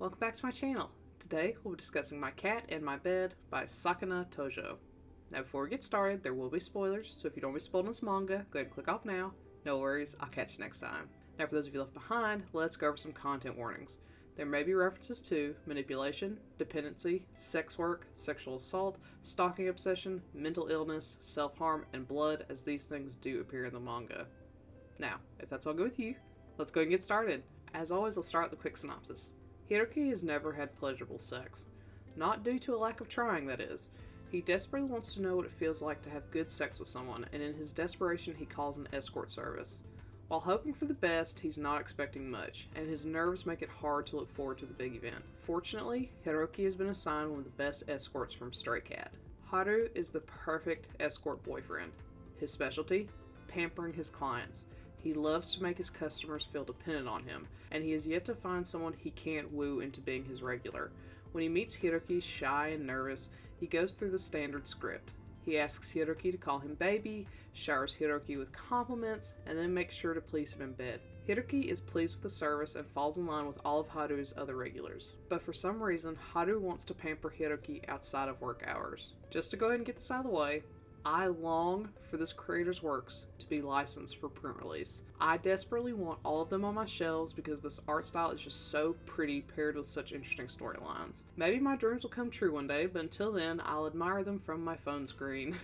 Welcome back to my channel. Today we'll be discussing My Cat and My Bed by Sakana Tojo. Now before we get started, there will be spoilers, so if you don't want to be spoiled in this manga, go ahead and click off now. No worries, I'll catch you next time. Now for those of you left behind, let's go over some content warnings. There may be references to manipulation, dependency, sex work, sexual assault, stalking obsession, mental illness, self-harm, and blood, as these things do appear in the manga. Now, if that's all good with you, let's go and get started. As always, I'll start with a quick synopsis. Hiroki has never had pleasurable sex. Not due to a lack of trying, that is. He desperately wants to know what it feels like to have good sex with someone, and in his desperation he calls an escort service. While hoping for the best, he's not expecting much, and his nerves make it hard to look forward to the big event. Fortunately, Hiroki has been assigned one of the best escorts from Stray Cat. Haru is the perfect escort boyfriend. His specialty? Pampering his clients. He loves to make his customers feel dependent on him, and he has yet to find someone he can't woo into being his regular. When he meets Hiroki, shy and nervous, he goes through the standard script. He asks Hiroki to call him baby, showers Hiroki with compliments, and then makes sure to please him in bed. Hiroki is pleased with the service and falls in line with all of Haru's other regulars. But for some reason, Haru wants to pamper Hiroki outside of work hours. Just to go ahead and get this out of the way, I long for this creator's works to be licensed for print release. I desperately want all of them on my shelves because this art style is just so pretty paired with such interesting storylines. Maybe my dreams will come true one day, but until then, I'll admire them from my phone screen.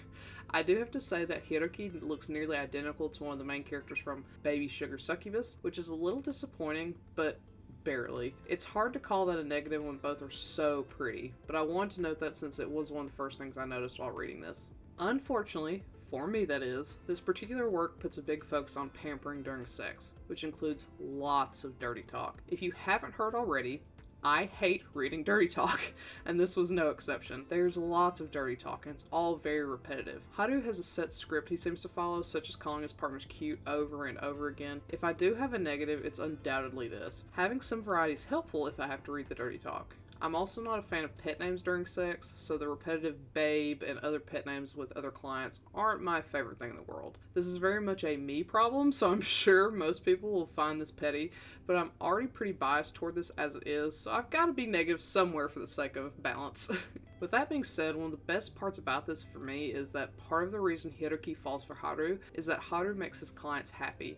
I do have to say that Hiroki looks nearly identical to one of the main characters from Baby Sugar Succubus, which is a little disappointing, but barely. It's hard to call that a negative when both are so pretty, but I wanted to note that since it was one of the first things I noticed while reading this. Unfortunately, for me that is, this particular work puts a big focus on pampering during sex, which includes lots of dirty talk. If you haven't heard already, I hate reading dirty talk, and this was no exception. There's lots of dirty talk, and it's all very repetitive. Haru has a set script he seems to follow, such as calling his partners cute over and over again. If I do have a negative, it's undoubtedly this. Having some variety is helpful if I have to read the dirty talk. I'm also not a fan of pet names during sex, so the repetitive babe and other pet names with other clients aren't my favorite thing in the world. This is very much a me problem, so I'm sure most people will find this petty, but I'm already pretty biased toward this as it is, so I've got to be negative somewhere for the sake of balance. With that being said, one of the best parts about this for me is that part of the reason Hiroki falls for Haru is that Haru makes his clients happy.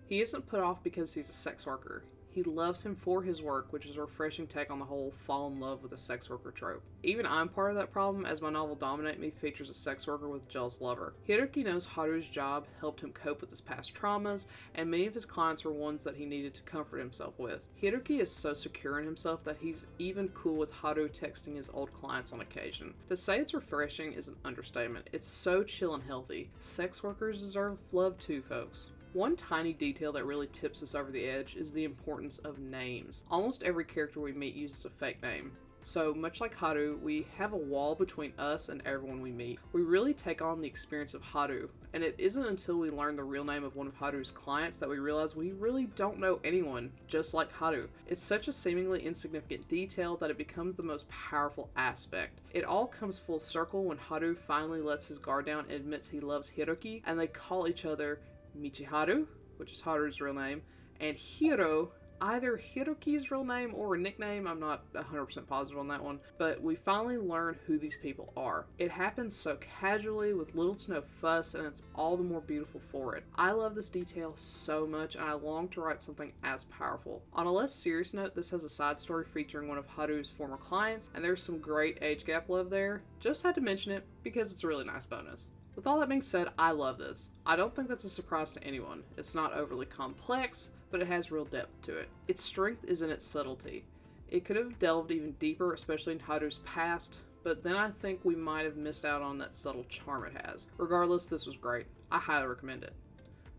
He isn't put off because he's a sex worker. He loves him for his work, which is a refreshing take on the whole fall in love with a sex worker trope. Even I'm part of that problem, as my novel Dominate Me features a sex worker with a jealous lover. Hiroki knows Haru's job helped him cope with his past traumas, and many of his clients were ones that he needed to comfort himself with. Hiroki is so secure in himself that he's even cool with Haru texting his old clients on occasion. To say it's refreshing is an understatement. It's so chill and healthy. Sex workers deserve love too, folks. One tiny detail that really tips us over the edge is the importance of names. Almost every character we meet uses a fake name. So, much like Haru, we have a wall between us and everyone we meet. We really take on the experience of Haru, and it isn't until we learn the real name of one of Haru's clients that we realize we really don't know anyone just like Haru. It's such a seemingly insignificant detail that it becomes the most powerful aspect. It all comes full circle when Haru finally lets his guard down and admits he loves Hiroki, and they call each other Michiharu, which is Haru's real name, and Hiro, either Hiroki's real name or a nickname. I'm not 100% positive on that one, but we finally learn who these people are. It happens so casually with little to no fuss, and it's all the more beautiful for it. I love this detail so much, and I long to write something as powerful. On a less serious note, this has a side story featuring one of Haru's former clients, and there's some great age gap love there. Just had to mention it because it's a really nice bonus. With all that being said, I love this. I don't think that's a surprise to anyone. It's not overly complex, but it has real depth to it. Its strength is in its subtlety. It could have delved even deeper, especially in Haru's past, but then I think we might have missed out on that subtle charm it has. Regardless, this was great. I highly recommend it.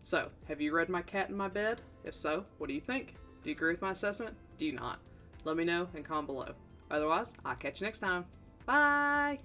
So, have you read My Cat in My Bed? If so, what do you think? Do you agree with my assessment? Do you not? Let me know and comment below. Otherwise, I'll catch you next time. Bye!